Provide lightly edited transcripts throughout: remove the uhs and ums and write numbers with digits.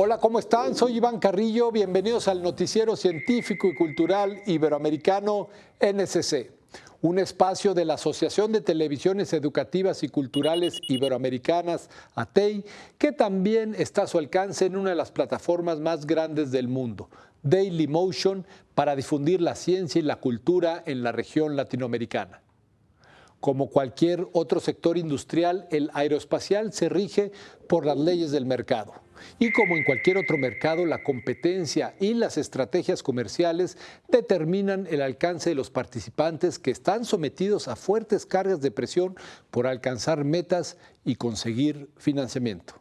Hola, ¿cómo están? Soy Iván Carrillo. Bienvenidos al noticiero científico y cultural iberoamericano NSC, un espacio de la Asociación de Televisiones Educativas y Culturales Iberoamericanas, ATEI, que también está a su alcance en una de las plataformas más grandes del mundo, Dailymotion, para difundir la ciencia y la cultura en la región latinoamericana. Como cualquier otro sector industrial, el aeroespacial se rige por las leyes del mercado. Y como en cualquier otro mercado, la competencia y las estrategias comerciales determinan el alcance de los participantes que están sometidos a fuertes cargas de presión por alcanzar metas y conseguir financiamiento.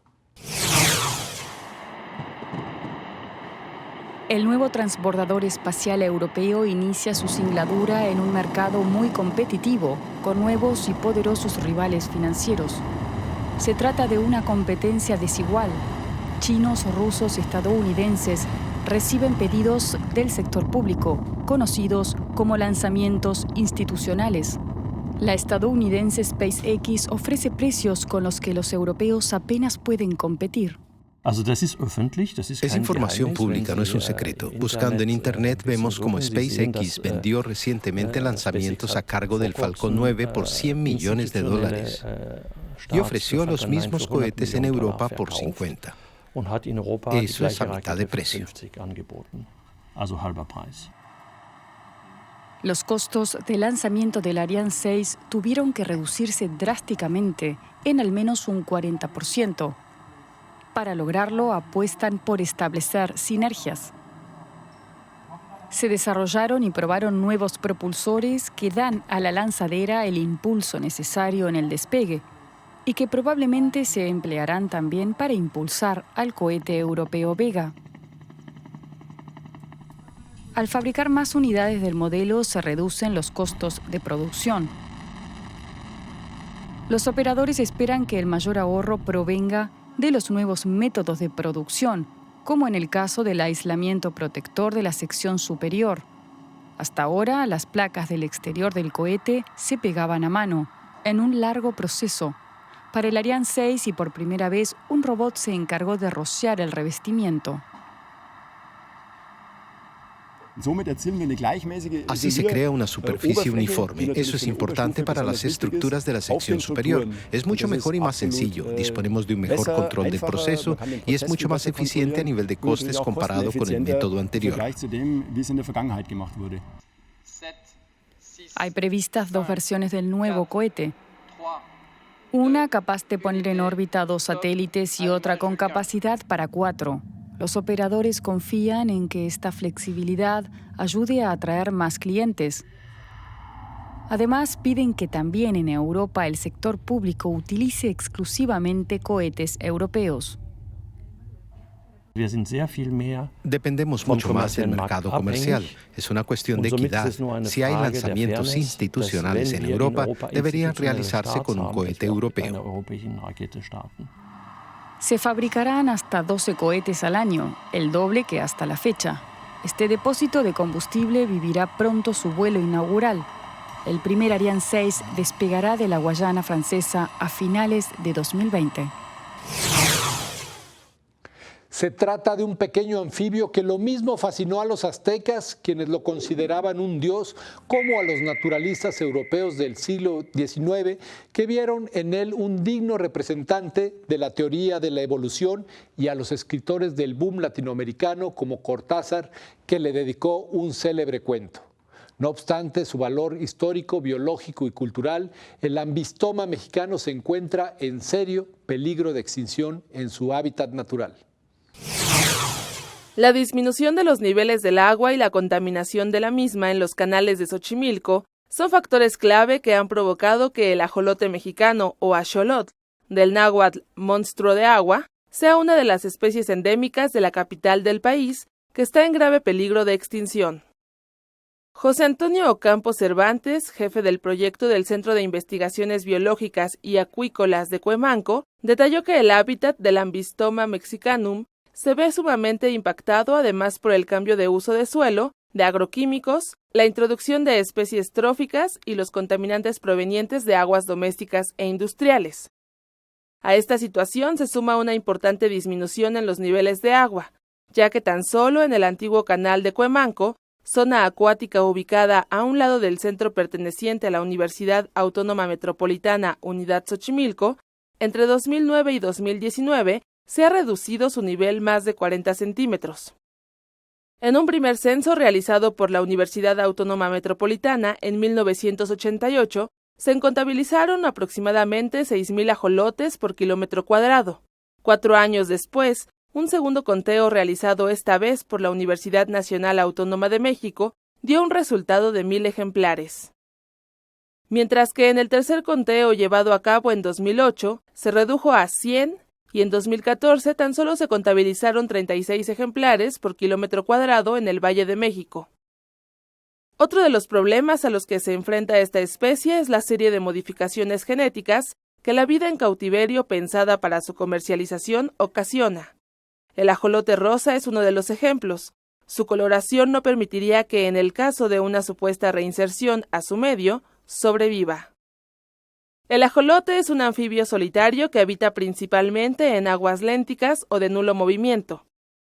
El nuevo transbordador espacial europeo inicia su singladura en un mercado muy competitivo, con nuevos y poderosos rivales financieros. Se trata de una competencia desigual. Chinos, rusos y estadounidenses reciben pedidos del sector público, conocidos como lanzamientos institucionales. La estadounidense SpaceX ofrece precios con los que los europeos apenas pueden competir. Es información pública, no es un secreto. Buscando en Internet vemos cómo SpaceX vendió recientemente lanzamientos a cargo del Falcon 9 por $100 millones y ofreció los mismos cohetes en Europa por 50. Eso es a mitad de precio. Los costos de lanzamiento del Ariane 6 tuvieron que reducirse drásticamente, en al menos un 40%. Para lograrlo, apuestan por establecer sinergias. Se desarrollaron y probaron nuevos propulsores que dan a la lanzadera el impulso necesario en el despegue y que probablemente se emplearán también para impulsar al cohete europeo Vega. Al fabricar más unidades del modelo, se reducen los costos de producción. Los operadores esperan que el mayor ahorro provenga de los nuevos métodos de producción, como en el caso del aislamiento protector de la sección superior. Hasta ahora, las placas del exterior del cohete se pegaban a mano, en un largo proceso. Para el Ariane 6 y por primera vez, un robot se encargó de rociar el revestimiento. Así se crea una superficie uniforme. Eso es importante para las estructuras de la sección superior. Es mucho mejor y más sencillo. Disponemos de un mejor control del proceso y es mucho más eficiente a nivel de costes comparado con el método anterior. Hay previstas dos versiones del nuevo cohete. Una capaz de poner en órbita 2 satélites y otra con capacidad para 4. Los operadores confían en que esta flexibilidad ayude a atraer más clientes. Además, piden que también en Europa el sector público utilice exclusivamente cohetes europeos. Dependemos mucho más del mercado comercial. Es una cuestión de equidad. Si hay lanzamientos institucionales en Europa, deberían realizarse con un cohete europeo. Se fabricarán hasta 12 cohetes al año, el doble que hasta la fecha. Este depósito de combustible vivirá pronto su vuelo inaugural. El primer Ariane 6 despegará de la Guayana Francesa a finales de 2020. Se trata de un pequeño anfibio que lo mismo fascinó a los aztecas, quienes lo consideraban un dios, como a los naturalistas europeos del siglo XIX, que vieron en él un digno representante de la teoría de la evolución, y a los escritores del boom latinoamericano como Cortázar, que le dedicó un célebre cuento. No obstante su valor histórico, biológico y cultural, el ambistoma mexicano se encuentra en serio peligro de extinción en su hábitat natural. La disminución de los niveles del agua y la contaminación de la misma en los canales de Xochimilco son factores clave que han provocado que el ajolote mexicano o axolotl, del náhuatl monstruo de agua, sea una de las especies endémicas de la capital del país que está en grave peligro de extinción. José Antonio Ocampo Cervantes, jefe del proyecto del Centro de Investigaciones Biológicas y Acuícolas de Cuemanco, detalló que el hábitat del Ambistoma mexicanum se ve sumamente impactado, además por el cambio de uso de suelo, de agroquímicos, la introducción de especies tróficas y los contaminantes provenientes de aguas domésticas e industriales. A esta situación se suma una importante disminución en los niveles de agua, ya que tan solo en el antiguo canal de Cuemanco, zona acuática ubicada a un lado del centro perteneciente a la Universidad Autónoma Metropolitana Unidad Xochimilco, entre 2009 y 2019 se ha reducido su nivel más de 40 centímetros. En un primer censo realizado por la Universidad Autónoma Metropolitana en 1988, se contabilizaron aproximadamente 6.000 ajolotes por kilómetro cuadrado. 4 años después, un segundo conteo realizado esta vez por la Universidad Nacional Autónoma de México dio un resultado de 1.000 ejemplares. Mientras que en el tercer conteo llevado a cabo en 2008 se redujo a 100 y en 2014 tan solo se contabilizaron 36 ejemplares por kilómetro cuadrado en el Valle de México. Otro de los problemas a los que se enfrenta esta especie es la serie de modificaciones genéticas que la vida en cautiverio pensada para su comercialización ocasiona. El ajolote rosa es uno de los ejemplos. Su coloración no permitiría que, en el caso de una supuesta reinserción a su medio, sobreviva. El ajolote es un anfibio solitario que habita principalmente en aguas lénticas o de nulo movimiento.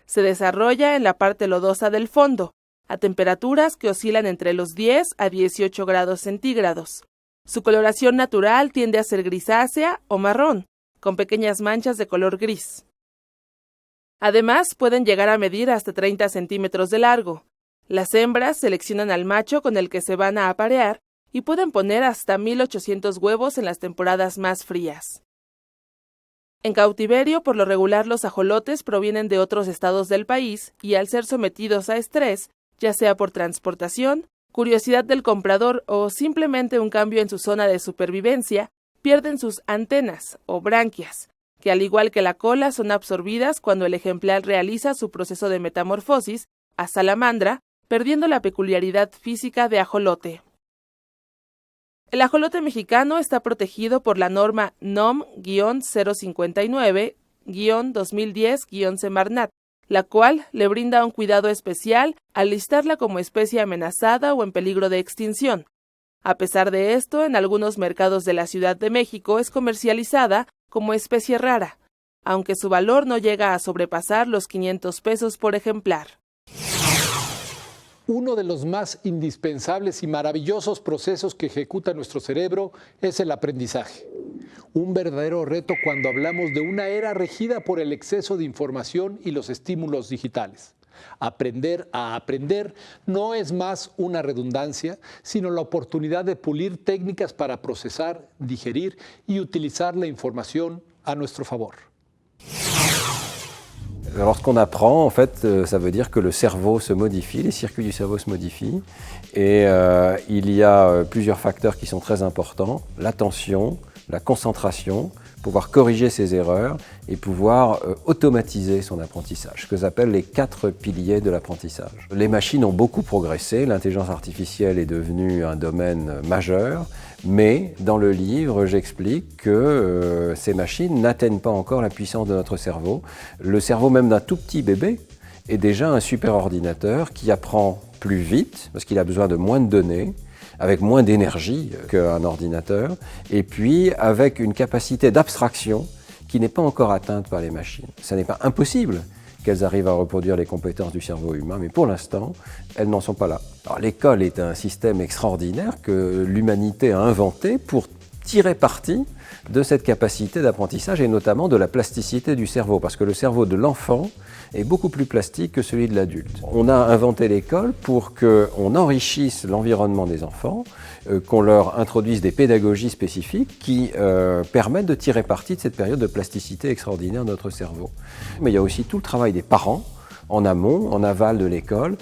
Se desarrolla en la parte lodosa del fondo, a temperaturas que oscilan entre los 10 a 18 grados centígrados. Su coloración natural tiende a ser grisácea o marrón, con pequeñas manchas de color gris. Además, pueden llegar a medir hasta 30 centímetros de largo. Las hembras seleccionan al macho con el que se van a aparear y pueden poner hasta 1.800 huevos en las temporadas más frías. En cautiverio, por lo regular, los ajolotes provienen de otros estados del país y al ser sometidos a estrés, ya sea por transportación, curiosidad del comprador o simplemente un cambio en su zona de supervivencia, pierden sus antenas o branquias, que al igual que la cola son absorbidas cuando el ejemplar realiza su proceso de metamorfosis a salamandra, perdiendo la peculiaridad física de ajolote. El ajolote mexicano está protegido por la norma NOM-059-2010-Semarnat, la cual le brinda un cuidado especial al listarla como especie amenazada o en peligro de extinción. A pesar de esto, en algunos mercados de la Ciudad de México es comercializada como especie rara, aunque su valor no llega a sobrepasar los 500 pesos por ejemplar. Uno de los más indispensables y maravillosos procesos que ejecuta nuestro cerebro es el aprendizaje. Un verdadero reto cuando hablamos de una era regida por el exceso de información y los estímulos digitales. Aprender a aprender no es más una redundancia, sino la oportunidad de pulir técnicas para procesar, digerir y utilizar la información a nuestro favor. Lorsqu'on apprend, en fait, ça veut dire que le cerveau se modifie, les circuits du cerveau se modifient, et il y a plusieurs facteurs qui sont très importants, l'attention, la concentration, pouvoir corriger ses erreurs et pouvoir automatiser son apprentissage, ce que j'appelle les 4 piliers de l'apprentissage. Les machines ont beaucoup progressé, l'intelligence artificielle est devenue un domaine majeur, mais dans le livre, j'explique que ces machines n'atteignent pas encore la puissance de notre cerveau. Le cerveau même d'un tout petit bébé est déjà un super ordinateur qui apprend plus vite, parce qu'il a besoin de moins de données, avec moins d'énergie qu'un ordinateur, et puis avec une capacité d'abstraction qui n'est pas encore atteinte par les machines. Ce n'est pas impossible qu'elles arrivent à reproduire les compétences du cerveau humain, mais pour l'instant, elles n'en sont pas là. Alors, l'école est un système extraordinaire que l'humanité a inventé pour tirer parti de cette capacité d'apprentissage et notamment de la plasticité du cerveau, parce que le cerveau de l'enfant est beaucoup plus plastique que celui de l'adulte. On a inventé l'école pour qu'on enrichisse l'environnement des enfants, qu'on leur introduise des pédagogies spécifiques qui permettent de tirer parti de cette période de plasticité extraordinaire de notre cerveau. Mais il y a aussi tout le travail des parents, en amont, en aval de l'école,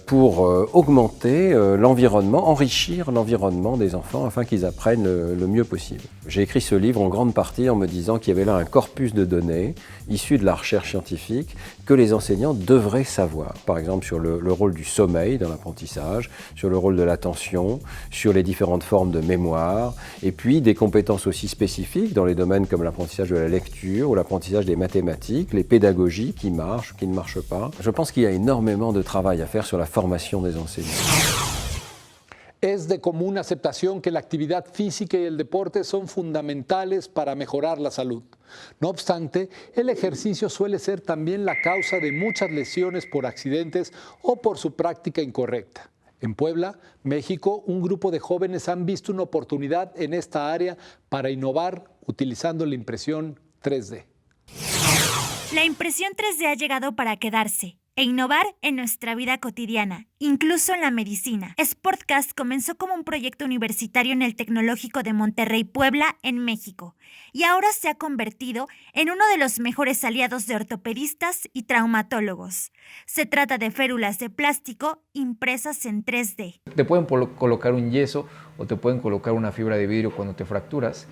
pour augmenter l'environnement, enrichir l'environnement des enfants afin qu'ils apprennent le mieux possible. J'ai écrit ce livre en grande partie en me disant qu'il y avait là un corpus de données issues de la recherche scientifique que les enseignants devraient savoir. Par exemple sur le rôle du sommeil dans l'apprentissage, sur le rôle de l'attention, sur les différentes formes de mémoire, et puis des compétences aussi spécifiques dans les domaines comme l'apprentissage de la lecture ou l'apprentissage des mathématiques, les pédagogies qui marchent ou qui ne marchent pas. Je pense qu'il y a énormément de travail à faire sur la formation des enseignants. Es de común aceptación que la actividad física y el deporte son fundamentales para mejorar la salud. No obstante, el ejercicio suele ser también la causa de muchas lesiones por accidentes o por su práctica incorrecta. En Puebla, México, un grupo de jóvenes han visto una oportunidad en esta área para innovar utilizando la impresión 3D. La impresión 3D ha llegado para quedarse e innovar en nuestra vida cotidiana, incluso en la medicina. Sportcast comenzó como un proyecto universitario en el Tecnológico de Monterrey, Puebla, en México, y ahora se ha convertido en uno de los mejores aliados de ortopedistas y traumatólogos. Se trata de férulas de plástico impresas en 3D. Te pueden colocar un yeso o te pueden colocar una fibra de vidrio cuando te fracturas,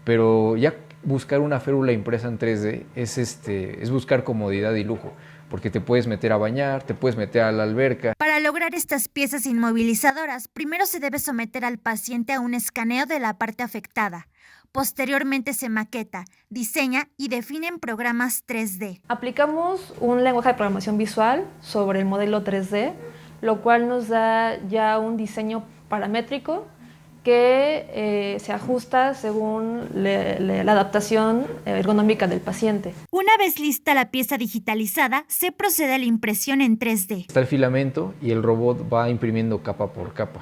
pero ya buscar una férula impresa en 3D es buscar comodidad y lujo, porque te puedes meter a bañar, te puedes meter a la alberca. Para lograr estas piezas inmovilizadoras, primero se debe someter al paciente a un escaneo de la parte afectada. Posteriormente se maqueta, diseña y define en programas 3D. Aplicamos un lenguaje de programación visual sobre el modelo 3D, lo cual nos da ya un diseño paramétrico que se ajusta según la adaptación ergonómica del paciente. Una vez lista la pieza digitalizada, se procede a la impresión en 3D. Está el filamento y el robot va imprimiendo capa por capa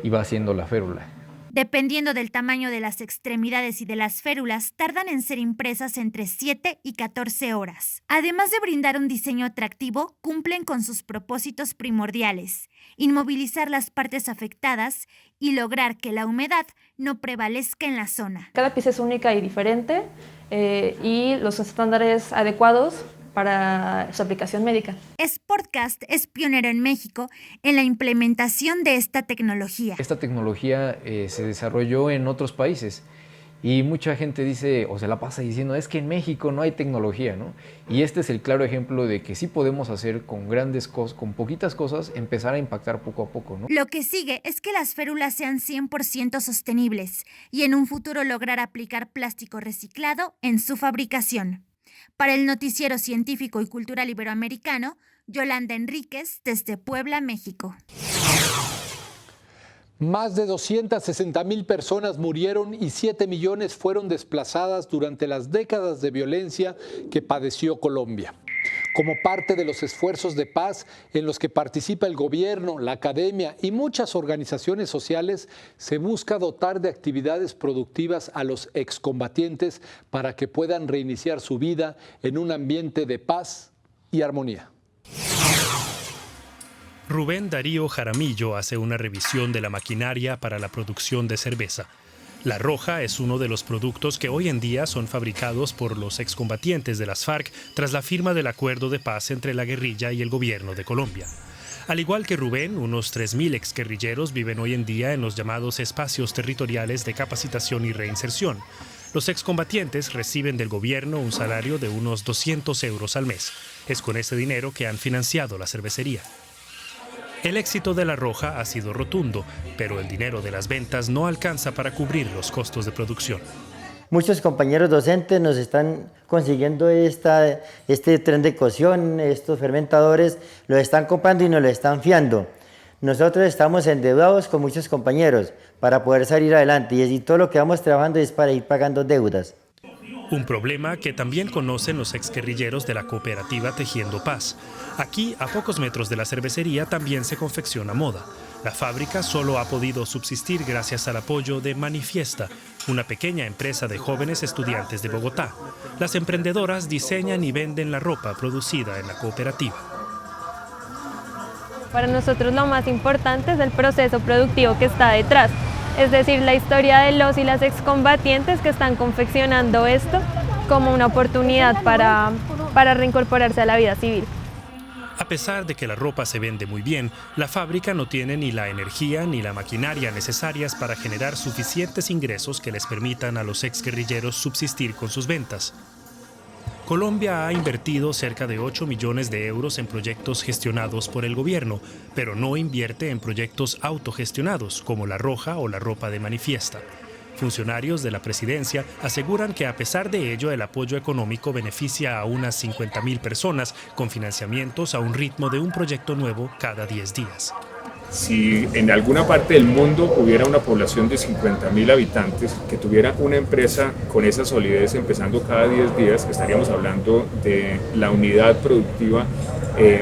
y va haciendo la férula. Dependiendo del tamaño de las extremidades y de las férulas, tardan en ser impresas entre 7 y 14 horas. Además de brindar un diseño atractivo, cumplen con sus propósitos primordiales: inmovilizar las partes afectadas y lograr que la humedad no prevalezca en la zona. Cada pieza es única y diferente y los estándares adecuados para su aplicación médica. Sportcast es pionero en México en la implementación de esta tecnología. Esta tecnología se desarrolló en otros países y mucha gente dice o se la pasa diciendo es que en México no hay tecnología, ¿no? Y este es el claro ejemplo de que sí podemos hacer con grandes cosas, con poquitas cosas, empezar a impactar poco a poco, ¿no? Lo que sigue es que las férulas sean 100% sostenibles y en un futuro lograr aplicar plástico reciclado en su fabricación. Para el Noticiero Científico y Cultural Iberoamericano, Yolanda Enríquez, desde Puebla, México. Más de 260,000 personas murieron y 7 millones fueron desplazadas durante las décadas de violencia que padeció Colombia. Como parte de los esfuerzos de paz en los que participa el gobierno, la academia y muchas organizaciones sociales, se busca dotar de actividades productivas a los excombatientes para que puedan reiniciar su vida en un ambiente de paz y armonía. Rubén Darío Jaramillo hace una revisión de la maquinaria para la producción de cerveza. La Roja es uno de los productos que hoy en día son fabricados por los excombatientes de las FARC tras la firma del acuerdo de paz entre la guerrilla y el gobierno de Colombia. Al igual que Rubén, unos 3.000 exguerrilleros viven hoy en día en los llamados espacios territoriales de capacitación y reinserción. Los excombatientes reciben del gobierno un salario de unos 200 euros al mes. Es con ese dinero que han financiado la cervecería. El éxito de La Roja ha sido rotundo, pero el dinero de las ventas no alcanza para cubrir los costos de producción. Muchos compañeros docentes nos están consiguiendo este tren de cocción, estos fermentadores, los están comprando y nos lo están fiando. Nosotros estamos endeudados con muchos compañeros para poder salir adelante y todo lo que vamos trabajando es para ir pagando deudas. Un problema que también conocen los exguerrilleros de la cooperativa Tejiendo Paz. Aquí, a pocos metros de la cervecería, también se confecciona moda. La fábrica solo ha podido subsistir gracias al apoyo de Manifiesta, una pequeña empresa de jóvenes estudiantes de Bogotá. Las emprendedoras diseñan y venden la ropa producida en la cooperativa. Para nosotros lo más importante es el proceso productivo que está detrás. Es decir, la historia de los y las excombatientes que están confeccionando esto como una oportunidad para reincorporarse a la vida civil. A pesar de que la ropa se vende muy bien, la fábrica no tiene ni la energía ni la maquinaria necesarias para generar suficientes ingresos que les permitan a los exguerrilleros subsistir con sus ventas. Colombia ha invertido cerca de 8 millones de euros en proyectos gestionados por el gobierno, pero no invierte en proyectos autogestionados como La Roja o la ropa de Manifiesta. Funcionarios de la presidencia aseguran que a pesar de ello el apoyo económico beneficia a unas 50,000 personas con financiamientos a un ritmo de un proyecto nuevo cada 10 días. Si en alguna parte del mundo hubiera una población de 50.000 habitantes que tuviera una empresa con esa solidez empezando cada 10 días, estaríamos hablando de la unidad productiva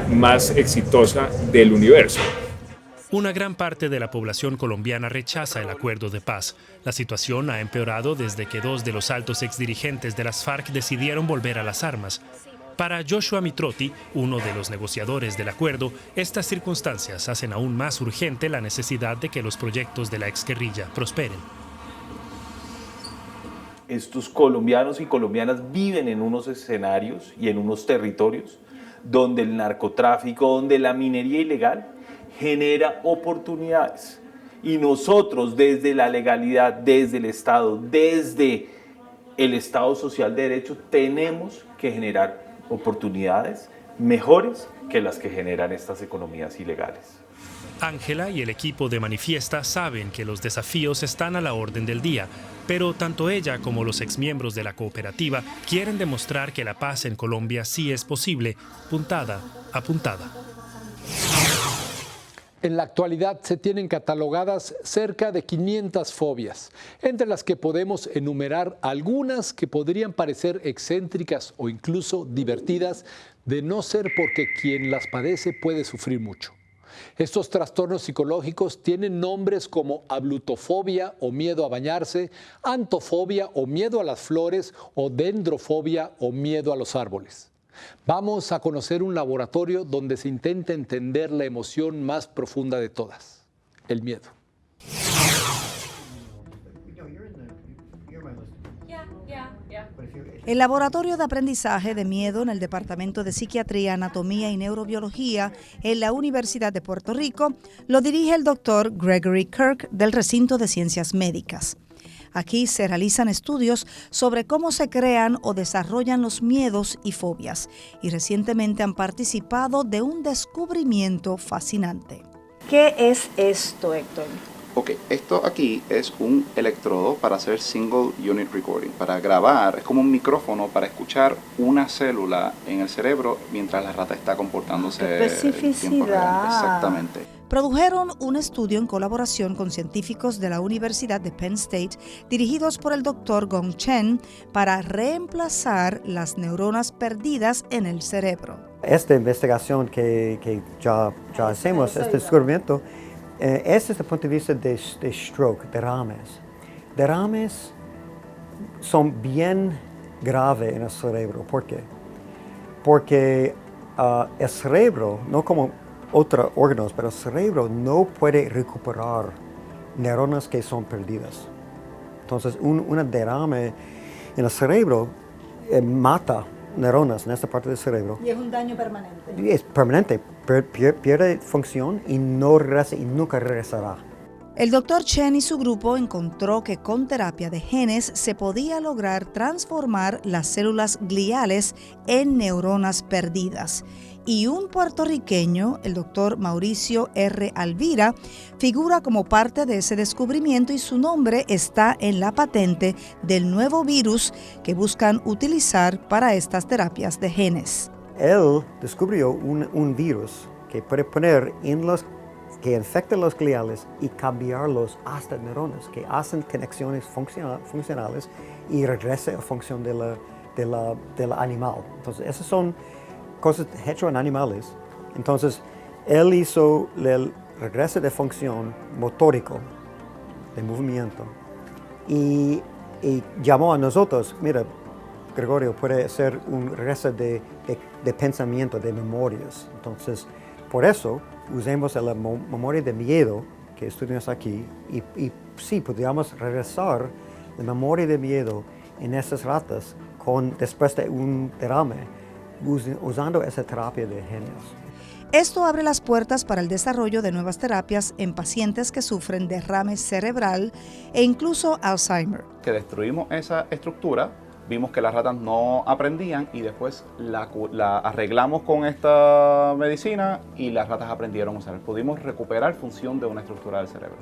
más exitosa del universo. Una gran parte de la población colombiana rechaza el acuerdo de paz. La situación ha empeorado desde que 2 de los altos exdirigentes de las FARC decidieron volver a las armas. Para Joshua Mitrotti, uno de los negociadores del acuerdo, estas circunstancias hacen aún más urgente la necesidad de que los proyectos de la exguerrilla prosperen. Estos colombianos y colombianas viven en unos escenarios y en unos territorios donde el narcotráfico, donde la minería ilegal genera oportunidades. Y nosotros desde la legalidad, desde el Estado, desde el Estado social de derecho, tenemos que generar oportunidades mejores que las que generan estas economías ilegales. Ángela y el equipo de Manifiesta saben que los desafíos están a la orden del día, pero tanto ella como los exmiembros de la cooperativa quieren demostrar que la paz en Colombia sí es posible, puntada a puntada. En la actualidad se tienen catalogadas cerca de 500 fobias, entre las que podemos enumerar algunas que podrían parecer excéntricas o incluso divertidas, de no ser porque quien las padece puede sufrir mucho. Estos trastornos psicológicos tienen nombres como ablutofobia o miedo a bañarse, antofobia o miedo a las flores o dendrofobia o miedo a los árboles. Vamos a conocer un laboratorio donde se intenta entender la emoción más profunda de todas, el miedo. El Laboratorio de Aprendizaje de Miedo en el Departamento de Psiquiatría, Anatomía y Neurobiología en la Universidad de Puerto Rico lo dirige el doctor Gregory Kirk del Recinto de Ciencias Médicas. Aquí se realizan estudios sobre cómo se crean o desarrollan los miedos y fobias, y recientemente han participado de un descubrimiento fascinante. ¿Qué es esto, Héctor? Ok, esto aquí es un electrodo para hacer single unit recording, para grabar, es como un micrófono para escuchar una célula en el cerebro mientras la rata está comportándose en tiempo real. Exactamente. Produjeron un estudio en colaboración con científicos de la Universidad de Penn State, dirigidos por el Dr. Gong Chen, para reemplazar las neuronas perdidas en el cerebro. Esta investigación que ya hacemos, este descubrimiento, es desde el punto de vista de stroke, derrames. Derrames son bien graves en el cerebro. ¿Por qué? Porque el cerebro, no como otros órganos, pero el cerebro no puede recuperar neuronas que son perdidas. Entonces, un derrame en el cerebro mata neuronas en esta parte del cerebro. Y es un daño permanente. Es permanente, pierde función y no regresa y nunca regresará. El Dr. Chen y su grupo encontró que con terapia de genes se podía lograr transformar las células gliales en neuronas perdidas. Y un puertorriqueño, el doctor Mauricio R. Alvira, figura como parte de ese descubrimiento y su nombre está en la patente del nuevo virus que buscan utilizar para estas terapias de genes. Él descubrió un virus que puede poner que infecta los gliales y cambiarlos hasta neuronas, que hacen conexiones funcionales y regresa a función del animal. Entonces, esas son cosas hechas en animales. Entonces, él hizo el regreso de función motórico, de movimiento, y llamó a nosotros, mira, Gregorio, puede ser un regreso de pensamiento, de memorias. Entonces, por eso, usemos la memoria de miedo que estudiamos aquí y sí, podríamos regresar la memoria de miedo en esas ratas después de un derrame, usando esa terapia de genes. Esto abre las puertas para el desarrollo de nuevas terapias en pacientes que sufren derrame cerebral e incluso Alzheimer. Que destruimos esa estructura, vimos que las ratas no aprendían y después la arreglamos con esta medicina y las ratas aprendieron a usar. Pudimos recuperar función de una estructura del cerebro.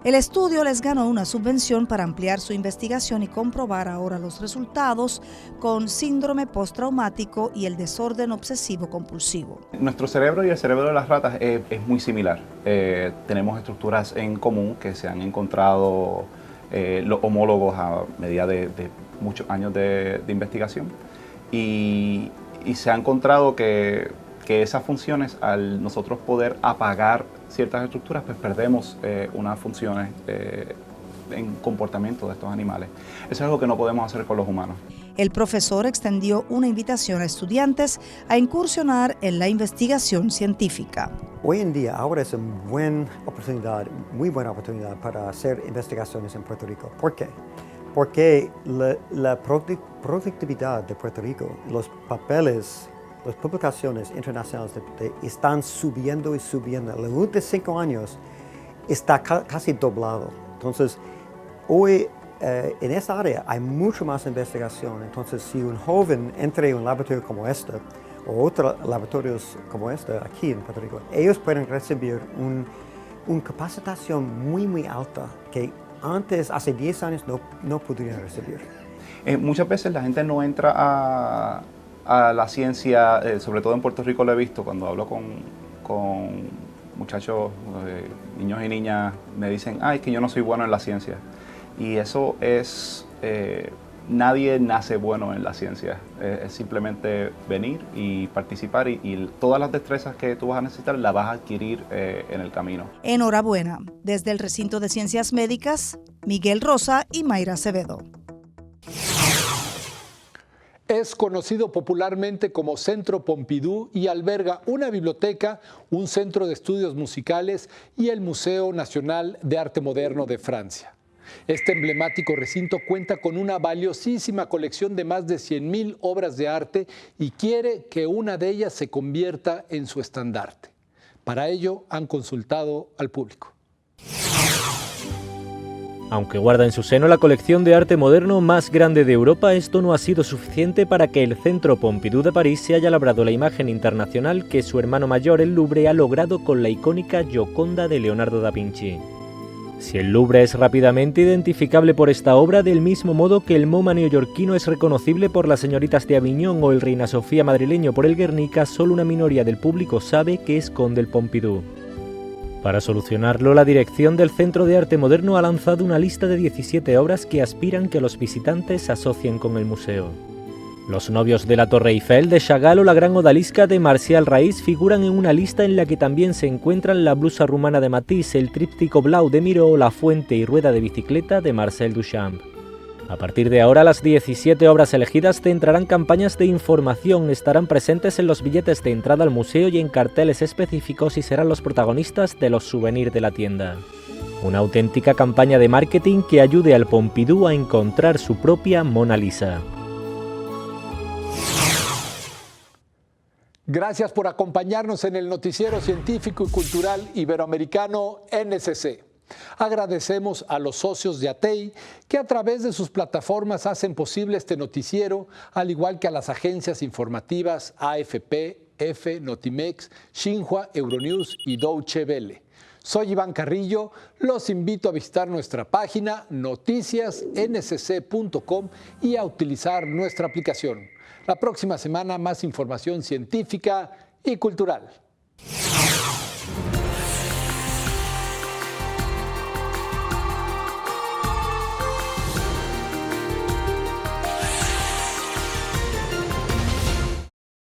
El estudio les ganó una subvención para ampliar su investigación y comprobar ahora los resultados con síndrome postraumático y el desorden obsesivo-compulsivo. Nuestro cerebro y el cerebro de las ratas es muy similar. Tenemos estructuras en común que se han encontrado los homólogos a medida de muchos años de investigación y se ha encontrado que esas funciones, al nosotros poder apagar ciertas estructuras, pues perdemos unas funciones en comportamiento de estos animales. Eso es algo que no podemos hacer con los humanos. El profesor extendió una invitación a estudiantes a incursionar en la investigación científica. Hoy en día, ahora es una muy buena oportunidad para hacer investigaciones en Puerto Rico. ¿Por qué? Porque la productividad de Puerto Rico, los papeles, las publicaciones internacionales están subiendo y subiendo. En los últimos 5 años está casi doblado. Entonces, hoy en esa área hay mucho más investigación. Entonces, si un joven entra en un laboratorio como este, o otros laboratorios como este aquí en Puerto Rico, ellos pueden recibir una capacitación muy alta que antes, hace 10 años, no podrían recibir. Muchas veces la gente no entra a la ciencia, sobre todo en Puerto Rico lo he visto, cuando hablo con muchachos, niños y niñas, me dicen, es que yo no soy bueno en la ciencia. Y eso es, nadie nace bueno en la ciencia, es simplemente venir y participar y todas las destrezas que tú vas a necesitar las vas a adquirir en el camino. Enhorabuena. Desde el Recinto de Ciencias Médicas, Miguel Rosa y Mayra Acevedo. Es conocido popularmente como Centro Pompidou y alberga una biblioteca, un centro de estudios musicales y el Museo Nacional de Arte Moderno de Francia. Este emblemático recinto cuenta con una valiosísima colección de más de 100,000 obras de arte y quiere que una de ellas se convierta en su estandarte. Para ello han consultado al público. Aunque guarda en su seno la colección de arte moderno más grande de Europa, esto no ha sido suficiente para que el Centro Pompidou de París se haya labrado la imagen internacional que su hermano mayor, el Louvre, ha logrado con la icónica Gioconda de Leonardo da Vinci. Si el Louvre es rápidamente identificable por esta obra, del mismo modo que el MoMA neoyorquino es reconocible por las señoritas de Aviñón o el Reina Sofía madrileño por el Guernica, solo una minoría del público sabe qué esconde el Pompidou. Para solucionarlo, la dirección del Centro de Arte Moderno ha lanzado una lista de 17 obras que aspiran que los visitantes se asocien con el museo. Los novios de la Torre Eiffel de Chagall o la gran odalisca de Martial Raís figuran en una lista en la que también se encuentran la blusa rumana de Matisse, el tríptico Blau de Miró o la fuente y rueda de bicicleta de Marcel Duchamp. A partir de ahora, las 17 obras elegidas centrarán campañas de información, estarán presentes en los billetes de entrada al museo y en carteles específicos y serán los protagonistas de los souvenirs de la tienda. Una auténtica campaña de marketing que ayude al Pompidou a encontrar su propia Mona Lisa. Gracias por acompañarnos en el Noticiero Científico y Cultural Iberoamericano NSC. Agradecemos a los socios de ATEI que a través de sus plataformas hacen posible este noticiero, al igual que a las agencias informativas AFP, EFE, Notimex, Xinhua, Euronews y Deutsche Welle. Soy Iván Carrillo, los invito a visitar nuestra página noticiasnsc.com y a utilizar nuestra aplicación. La próxima semana más información científica y cultural.